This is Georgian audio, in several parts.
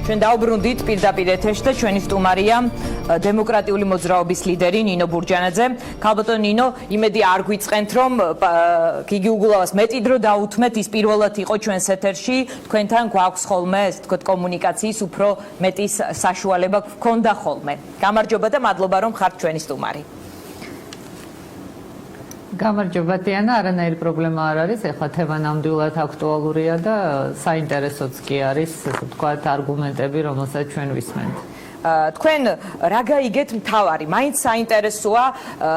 ჩვენ დავბრუნდით პირდაპირ ეთერში და ჩვენი სტუმარია დემოკრატიული მოძრაობის ლიდერი ნინო ბურჯანაძე. ქალბატონ ნინო, იმედი არ გვიწყენთ, რომ გიგი უგულავას მეტი დრო დაუთმეთ, ის პირველად იყო ჩვენს ეთერში. თქვენთან გვაქვს ხოლმე, ესე ვთქვათ, კომუნიკაციის უფრო მეტი საშუალება გქონდა ხოლმე. გამარჯობა და მადლობა, რომ ხართ ჩვენი სტუმარი. გამარჯობა დიანა, არანაირი პრობლემა არ არის. ეხლა თემა ნამდვილად აქტუალურია და საინტერესოც კი არის, ასე ვთქვათ, არგუმენტები, რომელსაც ჩვენ ვისმენთ. თქვენ რა გაიგეთ მთავარი? მაინც საინტერესოა,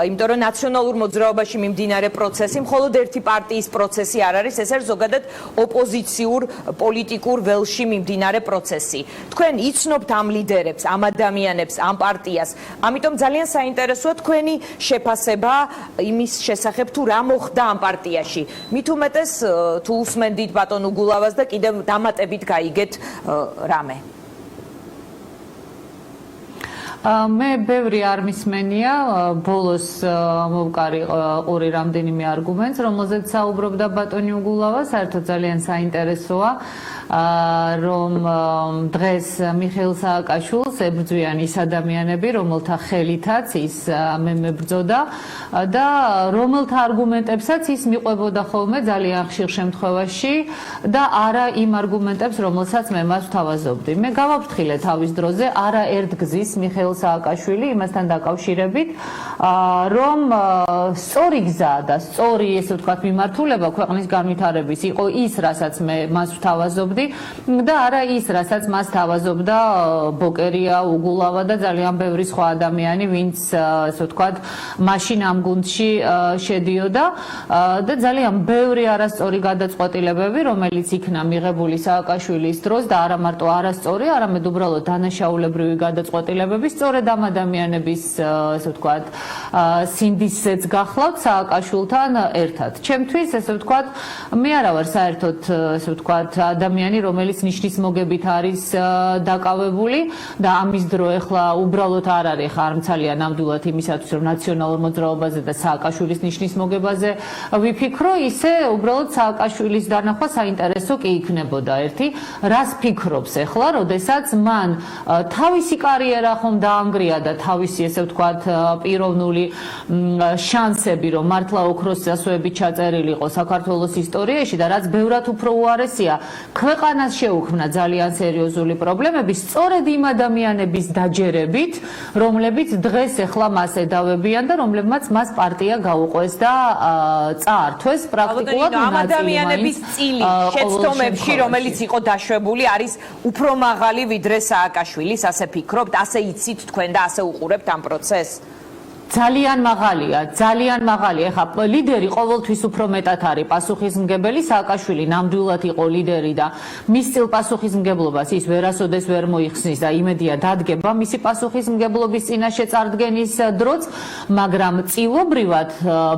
იმიტომ რომ ნაციონალურ მოძრაობაში მიმდინარე პროცესი მხოლოდ ერთი პარტიის პროცესი არ არის, ეს არის ზოგადად ოპოზიციურ პოლიტიკურ ველში მიმდინარე პროცესი. თქვენ იცნობთ ამ ლიდერებს, ამ ადამიანებს, ამ პარტიას. ამიტომ ძალიან საინტერესოა თქვენი შეფასება იმის შესახებ, თუ რა მოხდა ამ პარტიაში. მით უმეტეს თუ უსმენდით ბატონ უგულავას და კიდევ დამატებით გაიგეთ რამე. მე ბევრი არ მისმენია, ბოლოს მოვკარი ორი რამდენიმე არგუმენტს, რომელზეც საუბრობდა ბატონი უგულავა, საერთოდ ძალიან საინტერესოა, რომ დღეს მიხეილ სააკაშვილს ებრძვიან ის ადამიანები, რომელთა ხელითაც ის მებრძოდა და რომელთა არგუმენტებსაც ის მიყვებოდა ხოლმე ძალიან ხშირ შემთხვევაში და არა იმ არგუმენტებს, რომელსაც მე მას ვთავაზობდი. მე გავაფრთხილე თავის დროზე არაერთ გზის მიხეილ სააკაშვილი იმასთან დაკავშირებით, რომ სწორი გზა და სწორი, ესე ვთქვათ, მიმართულება ქვეყნის განვითარების იყო ის, რასაც მე მას ვთავაზობდი და არა ის, რასაც მას თავაზობდა ბოკერია, უგულავა და ძალიან ბევრი სხვა ადამიანი, ვინც, ასე ვთქვათ, მაშინ ამ გუნდში შედიოდა და ძალიან ბევრი არასწორი გადაწყვეტილებები, რომელიც იქნა მიღებული სააკაშვილის დროს და არა მარტო არასწორი, არამედ უბრალოდ დანაშაულებრივი გადაწყვეტილებები სწორედ ამ ადამიანების, ასე ვთქვათ, სინდისზეც გახლავთ სააკაშვილთან ერთად. ჩემთვის, ასე ვთქვათ, მე არა ვარ საერთოდ, ასე ვთქვათ, ადამიანი, რომელიც ნიშნის მოგებით არის დაკავებული და ამის დრო ეხლა უბრალოდ არ არის ხარმცალია ნამდვილად იმისათვის, რომ ნაციონალურ მოძრაობაზე და სააკაშვილის ნიშნის მოგებაზე ვიფიქრო, ისე უბრალოდ სააკაშვილის დანახვა საინტერესო კი იქნებოდა. ერთი, რას ფიქრობს ეხლა, როდესაც მან თავისი კარიერა ხომ დაანგრია და თავისი, ესე ვთქვათ, პიროვნული შანსები, რომ მართლა ოქროს წასვები ჩაწერილი იყო საქართველოს ისტორიაში და რაც ბევრად უფრო უარესია, ქვეყანას შეუქმნა ძალიან სერიოზული პრობლემები სწორედ იმ ადამიანების დაჯერებით, რომლებიც დღეს ეხლა მას ედავებიან და რომლებმაც მას პარტია გაუყვეს და წაართვეს პრაქტიკულად ამ ადამიანების წილი შეცდომებში, რომელიც იყო დაშვებული, არის უფრო მაღალი ვიდრე სააკაშვილის, ასე ფიქრობთ, ასე იცით თქვენ და ასე უყურებთ ამ პროცესს? ძალიან მაღალია, ძალიან მაღალია. ეხლა ლიდერი ყოველთვის უფრო მეტად არის პასუხისმგებელი, სააკაშვილი ნამდვილად იყო ლიდერი და მის წილ პასუხისმგებლობას ის ვერასოდეს ვერ მოიხსნის და იმედია დადგება მისი პასუხისმგებლობის წინაშე წარდგენის დროც, მაგრამ წილობრივად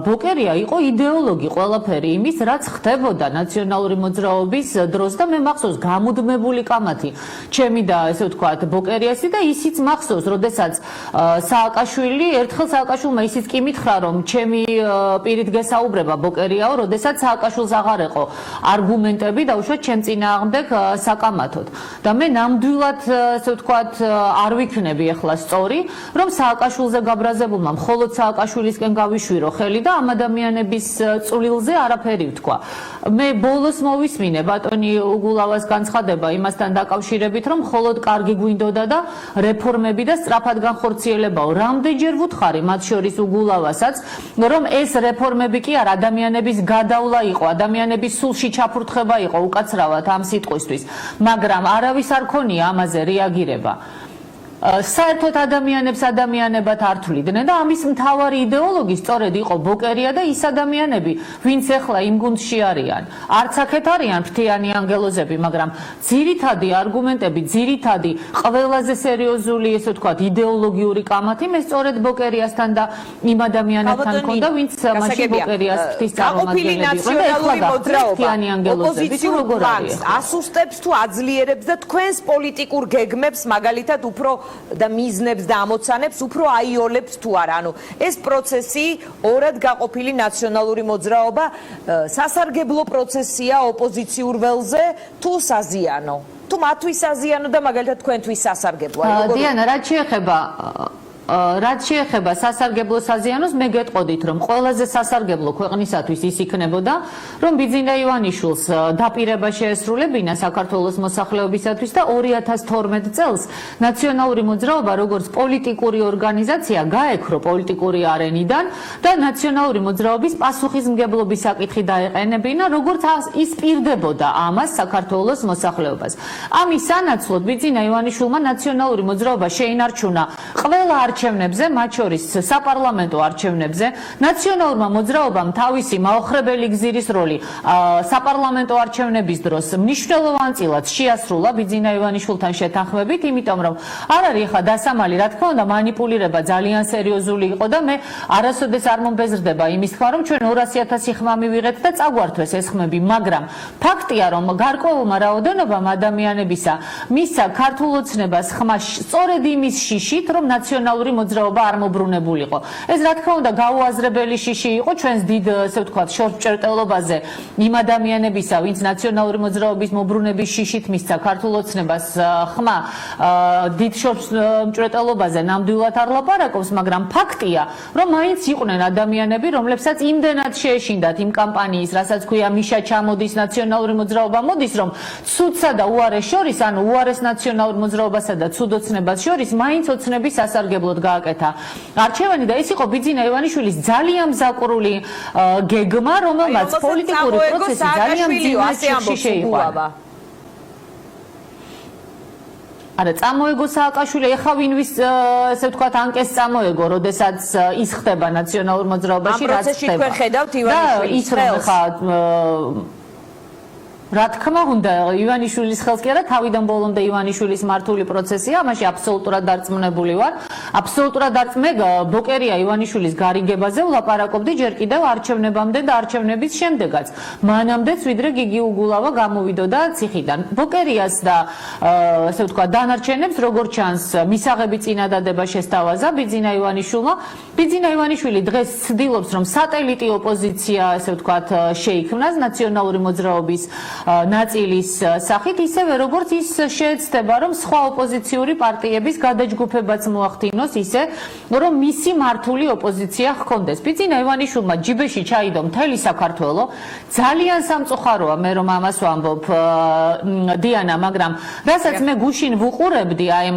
ბოკერია იყო იდეოლოგი ყველაფერი იმის, რაც ხდებოდა ნაციონალური მოძრაობის დროს და მე მახსოვს გამუდმებული კამათი ჩემი და ესე ვთქვათ ბოკერიასი და ისიც მახსოვს, როდესაც სააკაშვილი ერთხელ სააკაშვილმა ისიც კი მითხრა, რომ ჩემი პირით გესაუბრება ბოკერიაო, როდესაც სააკაშვილს აღარ ეყო არგუმენტები დაუშვათ ჩემ წინააღმდეგ საკამათოდ. და მე ნამდვილად, ასე ვთქვათ, არ ვიქნები ახლა სწორი, რომ სააკაშვილზე გაბრაზებულმა მხოლოდ სააკაშვილისკენ გავიშვირო ხელი და ამ ადამიანების წვლილზე არაფერი ვთქვა. მე ბოლოს მოვისმინე ბატონი უგულავას განცხადება იმასთან დაკავშირებით, რომ მხოლოდ კარგი გვინდოდა და რეფორმები და სწრაფად განხორციელებაო. რამდენჯერ ვუთხარი მათ შორის უგულავასაც, რომ ეს რეფორმები კი არ ადამიანების გადავლა იყო, ადამიანების სულში ჩაფურთხება იყო უკაცრავად ამ სიტყვისთვის, მაგრამ არავის არ ქონია ამაზე რეაგირება. საერთოდ ადამიანებს ადამიანებად არ თვლიდნენ და ამის მთავარი იდეოლოგი სწორედ იყო ბოკერია და ის ადამიანები, ვინც ეხლა იმ გუნდში არიან. არც აქეთ არიან ფრთიანი ანგელოზები, მაგრამ ძირითადი არგუმენტები, ძირითადი ყველაზე სერიოზული, ესე ვთქვათ, იდეოლოგიური კამათი მე სწორედ ბოკერიასთან და იმ ადამიანებთან მქონდა, ვინც მაშინ ბოკერიას ფრთის წარმომადგენლები იყვნენ და ეხლა ფრთიანი ანგელოზები თუ როგორ არის? ასუსტებს თუ აძლიერებს და თქვენს პოლიტიკურ გეგმებს მაგალითად უფრო და მიზნებს და ამოცანებს უფრო აიოლებს თუ არა. ანუ ეს პროცესი ორად გაყოფილი ნაციონალური მოძრაობა სასარგებლო პროცესია ოპოზიციურ ველზე თუ საზიანო? თუ მათთვის აზიანო და მაგალითად თქვენთვის სასარგებლოა. დიანა, რაც შეეხება სასარგებლო საზიანოს, მე გეტყოდით, რომ ყველაზე სასარგებლო ქვეყნისათვის ის იქნებოდა, რომ ბიძინა ივანიშვილს დაპირება შეესრულებინა საქართველოს მოსახლეობისათვის და 2012 წელს ნაციონალური მოძრაობა როგორც პოლიტიკური ორგანიზაცია გაექრო პოლიტიკური არენიდან და ნაციონალური მოძრაობის პასუხისმგებლობის საკითხი დაეყენებინა, როგორც ის პირდებოდა ამას საქართველოს მოსახლეობას. ამის სანაცვლოდ ბიძინა ივანიშვილმა ნაციონალური მოძრაობა შეინარჩუნა ყველა არჩევნებზე, მათ შორის საპარლამენტო არჩევნებზე. ნაციონალურმა მოძრაობამ თავისი მაოხრებელი გზირის როლი საპარლამენტო არჩევნების დროს მნიშვნელოვანწილად შეასრულა ბიძინა ივანიშვილთან შეთანხმებით, იმიტომ რომ არ არის ახლა დასამალი, რა თქმა უნდა, манипулირება ძალიან სერიოზული იყო და მე არასოდეს არ მომბეზრდება იმის თქვა, რომ ჩვენ 200,000 ხმა მივიღეთ და წაგვართვეს ეს ხმები, მაგრამ ფაქტია, რომ გარკვეულმა რაოდენობამ ადამიანებისა მისცა ქართულ ოცნებას ხმა სწორედ იმის შიშით, რომ ნაციონალური მოძრაობა არ მობრუნებულიყო. ეს რა თქმა უნდა გაუაზრებელი შიში იყო ჩვენს დიდ, ესე ვთქვათ, შორსმჭრეტელობაზე იმ ადამიანებისა, ვინც ნაციონალური მოძრაობის მობრუნების შიშით მისცა ქართულ ოცნებას ხმა დიდ შორსმჭრეტელობაზე ნამდვილად არ ლაპარაკობს, მაგრამ ფაქტია, რომ მაინც იყვნენ ადამიანები, რომლებსაც იმდენად შეეშინდათ იმ კამპანიის, რასაც ქვია მიშა ჩამოდის, ნაციონალური მოძრაობა მოდის, რომ ცუდსა და უარეს შორის, ანუ უარეს ნაციონალურ მოძრაობასა და ცუდ ოცნებას შორის მაინც ოცნების სასარგებლოდ გააკეთა არჩევანი და ეს იყო ბიძინა ივანიშვილის ძალიან მზაკვრული გეგმა, რომელმაც პოლიტიკური პროცესი ძალიან ძინაჭირში შეიყვანა. არა, წამოეგო სააკაშვილი, ეხა ვინვის, ესე ვთქვათ, ანკეს წამოეგო, როდესაც ის ხდება ნაციონალურ მოძრაობაში, რაც ხდება. თქვენ ხედავთ ივანიშვილის ხელს. რა თქმა უნდა, ივანიშვილის ხელს კი არა, თავიდან ბოლომდე ივანიშვილის მართული პროცესია, ამაში აბსოლუტურად დარწმუნებული ვარ. აბსოლუტურად მე ბოკერია ივანიშვილის გარიგებაზე ვლაპარაკობდი ჯერ კიდევ არჩევნებამდე და არჩევნების შემდეგაც. მანამდეც ვიდრე გიგი უგულავა გამოვიდოდა ციხიდან. ბოკერიას და ესე ვთქვათ, დანარჩენებს როგორც ჩანს, მისაღები წინადადება შესთავაზა ბიძინა ივანიშვილმა. ბიძინა ივანიშვილი დღეს ცდილობს, რომ სატელიტი ოპოზიცია, ესე ვთქვათ, შეიქმნას ნაციონალური მოძრაობის ნაწილის სახით, ისევე როგორც ის შეეცდება, რომ სხვა ოპოზიციური პარტიების გადაჯგუფებაც მოახდინოს ისე, რომ მისი მართული ოპოზიცია ჰქონდეს. ბიძინა ივანიშვილმა ჯიბეში ჩაიდო მთელი საქართველო. ძალიან სამწუხაროა მე რომ ამას ვამბობ, დიანა, მაგრამ რასაც მე გუშინ ვუყურებდი აი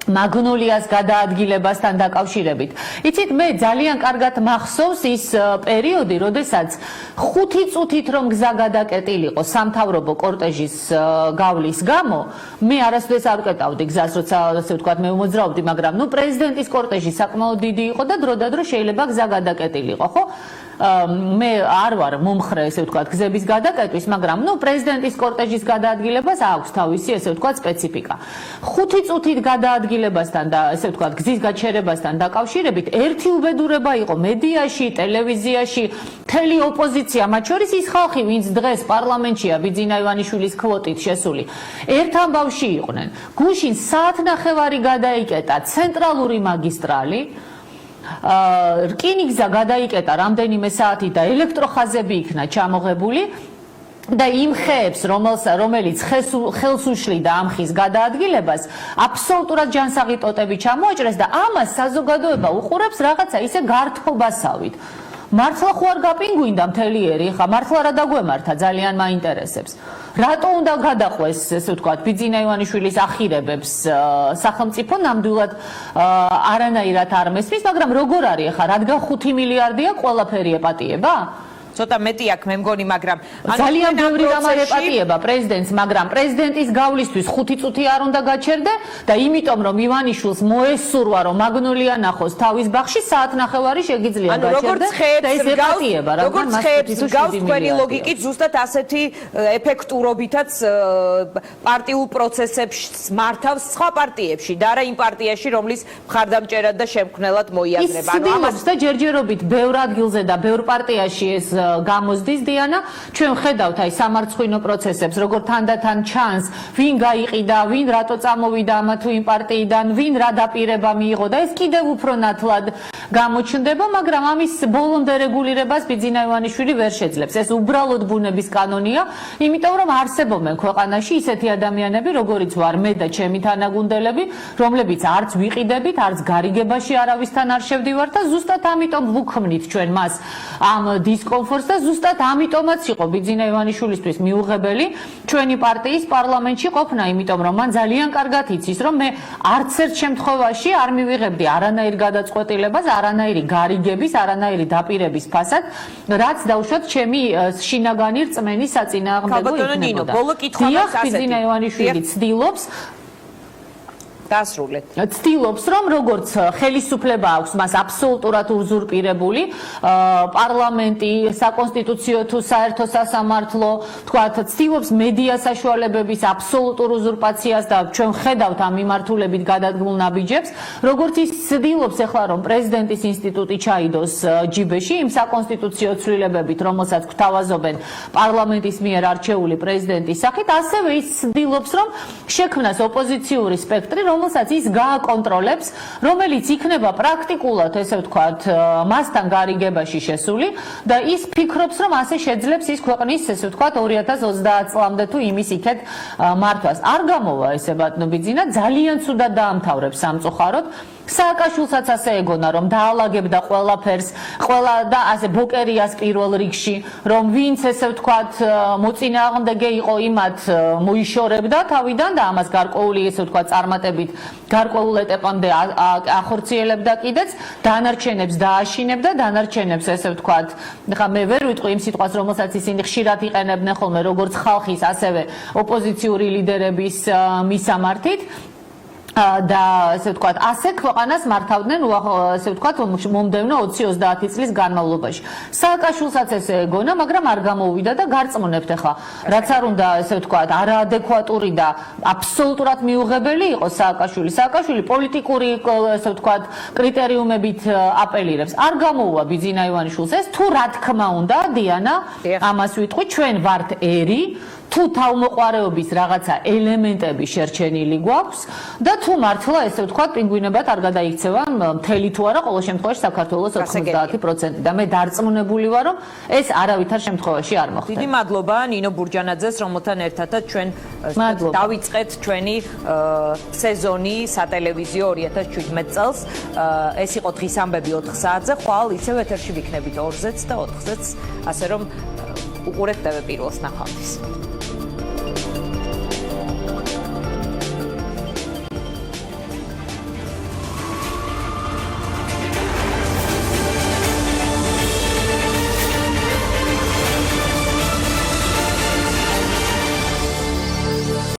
მაგნოლიას გადაადგილებასთან დაკავშირებით. იცით, მე ძალიან კარგად მახსოვს ის პერიოდი, როდესაც 5 წუთით რომ გზა გადაკეტილიყო სამთავრობო კორტეჟის გავლის გამო, მე არასდროს არ ვკეტავდი გზას, როცა ასე ვთქვათ, მე მოძრაობდი, მაგრამ პრეზიდენტის კორტეჟი საკმაოდ დიდი იყო და დროდადრო შეიძლება გზა გადაკეტილიყო, ხო? მე არ ვარ მომხრე, ესე ვთქვათ, გზების გადაკეტვის, მაგრამ პრეზიდენტის კორტეჟის გადაადგილებას აქვს თავისი, ესე ვთქვათ, სპეციფიკა. 5 წუთით გადაადგილებასთან და ესე ვთქვათ, გზის გაჩერებასთან დაკავშირებით ერთი უბედურება იყო მედიაში, ტელევიზიაში, მთელი ოპოზიცია, მათ შორის ის ხალხი, ვინც დღეს პარლამენტშია ბიძინა ივანიშვილის კვოტით შესული, ერთ ამბავში იყვნენ. გუშინ საათნახევარი გადაიკეტა ცენტრალური მაგისტრალი, რკინიგზა გადაიკეტა რამდენიმე საათი და ელექტროხაზები იქნა ჩამოღებული და იმ ხეებს, რომელიც ხელს უშლიდა ამ ხის გადაადგილებას, აბსოლუტურად ჯანსაღი ტოტები ჩამოაჭრეს და ამას საზოგადოება უყურებს რაღაცა ისე გართობასავით. მართლა ხო არ გაპინგვინდა მთელი ერი, ხა მართლა რა დაგვემართა, ძალიან მაინტერესებს. რატო უნდა გადაყვეს, ესე ვთქვათ, ბიძინა ივანიშვილის ახირებებს სახელმწიფო ნამდვილად არანაირად არ მესმის, მაგრამ როგორ არის ხა, რადგან 5 მილიარდია ყველაფერი ეპატიება? ცოტა მეტი აქვს მე მგონი, მაგრამ ძალიან ბევრი რამ არ ეპატიება პრეზიდენტს, მაგრამ პრეზიდენტის გავლისთვის 5 წუთი არ უნდა გაჩერდე და იმიტომ რომ ივანიშვილს მოესურვა რომ მაგნოლია ნახოს თავის ბაღში საათნახევარი შეგიძლია გაჩერდეს და ეს ეპატიება, როგორც ხეებს გავს თქვენი ლოგიკით ზუსტად ასეთი ეფექტურობითაც პარტიულ პროცესებს მართავს სხვა პარტიებში და არა იმ პარტიაში, რომლის მხარდამჭერად და შემქმნელად მოიაზრება. ანუ ამას და ჯერჯერობით ბევრ ადგილზე და ბევრ პარტიაში ეს გამოსდის დიანა, ჩვენ ხედავთ აი სამარცხვინო პროცესებს, როგორ თანდათან ჩანს, ვინ გაიყიდა, ვინ რატო წამოვიდა ამა თუ იმ პარტიიდან, ვინ რა დაპირება მიიღო და ეს კიდევ უფრო ნათლად გამოჩნდება, მაგრამ ამის ბოლომდე რეგულირებას ბიძინა ივანიშვილი ვერ შეძლებს. ეს უბრალოდ ბუნების კანონია, იმიტომ რომ არსებობენ ქვეყანაში ისეთი ადამიანები, როგორიც ვარ მე და ჩემი თანაგუნდელები, რომლებიც არც ვიყიდებით, არც გარიგებაში არავისთან არ შევდივართ და ზუსტად ამიტომ ვუქმნით ჩვენ მას ამ დისკომფორტს და ზუსტად ამიტომაც იყო ბიძინა ივანიშვილისთვის მიუღებელი ჩვენი პარტიის პარლამენტში ყოფნა, იმიტომ რომ მან ძალიან კარგად იცის, რომ მე არც ერთ შემთხვევაში არ მივიღებდი არანაირ გადაწყვეტილებას, არანაირი გარიგების, არანაირი დაპირების ფასად, რაც დავუშვათ ჩემი შინაგანი რწმენის საწინააღმდეგო იქნებოდა. ბოლო კითხვა მაქვს ასეთი. ბიძინა ივანიშვილი ცდილობს დასრულეთ. ცდილობს, რომ როგორც ხელისუფლება აქვს მას აბსოლუტურად უზურპირებული, პარლამენტი, საკონსტიტუციო თუ საერთო სასამართლო, თქვათ, ცდილობს მედია საშუალებების აბსოლუტურ უზურპაციას და ჩვენ ხედავთ ამ მიმართულებით გადადგმულ ნაბიჯებს, როგორც ის ცდილობს ახლა რომ პრეზიდენტის ინსტიტუტი ჩაიდოს ჯიბეში იმ საკონსტიტუციო ცვლილებებით, რომელსაც გვთავაზობენ პარლამენტის მიერ არჩეული პრეზიდენტის სახით, ასევე ის ცდილობს, რომ შექმნას ოპოზიციური სპექტრი, რომელსაც ის გააკონტროლებს, რომელიც იქნება პრაქტიკულად, ესე ვთქვათ, მასთან გარიგებაში შესული და ის ფიქრობს, რომ ასე შეძლებს ის ქვეყნის, ესე ვთქვათ, 2030 წლამდე თუ იმის იქეთ მართვას. არ გამოვა ესე ბატონო ბიძინა, ძალიან ცუდად დაამთავრებს სამწუხაროდ. სააკაშვილსაც ასე ეგონა, რომ დაალაგებდა ყველაფერს, ყველა და ასე ბოკერიას პირველ რიგში, რომ ვინც ესე ვთქვათ, მოწინააღმდეგე იყო იმათ მოიშორებდა თავიდან და ამას გარკვეული ესე ვთქვათ წარმატებით გარკვეულ ეტაპამდე ახორციელებდა კიდეც, დანარჩენებს დააშინებდა, დანარჩენებს ესე ვთქვათ, ხა მე ვერ ვიტყვი იმ სიტყვას, რომელსაც ისინი ხშირად იყენებდნენ ხოლმე, როგორც ხალხის, ასევე ოპოზიციური ლიდერების მისამართით. და ესე ვთქვათ, ასე ქვეყანას მართავდნენ ესე ვთქვათ, მომდევნო 20-30 წლის განმავლობაში. სააკაშვილსაც ესე ეგონა, მაგრამ არ გამოვიდა და გარწმუნებთ ახლა, რაც არ უნდა ესე ვთქვათ, არაადეკვატური და აბსოლუტურად მიუღებელი იყო სააკაშვილი. სააკაშვილი პოლიტიკური ესე ვთქვათ, კრიტერიუმებით აპელირებს. არ გამოუვა ბიძინა ივანიშვილს ეს, თუ რა თქმა უნდა, დიანა, ამას ვიტყვი, ჩვენ ვართ ერი, თუ თავმოყარეობის რაღაცა ელემენტები შერჩენილი გვაქვს და თუ მართლა ესე ვთქვათ პინგვინებად არ გადაიქცევა მთელი თუ არა ყოველ შემთხვევაში საქართველოს 90% და მე დარწმუნებული ვარ რომ ეს არავითარ შემთხვევაში არ მოხდება. დიდი მადლობა ნინო ბურჯანაძეს, რომელთან ერთადაც ჩვენ დავიწყეთ ჩვენი სეზონი სატელევიზიო 2017 წელს. ეს იყო დღის ამბები 4 საათზე, ხვალ ისევ ეთერში ვიქნებით 2-ზეც და 4-ზეც, ასე რომ უყურეთ TV პირველს ნახვამდის.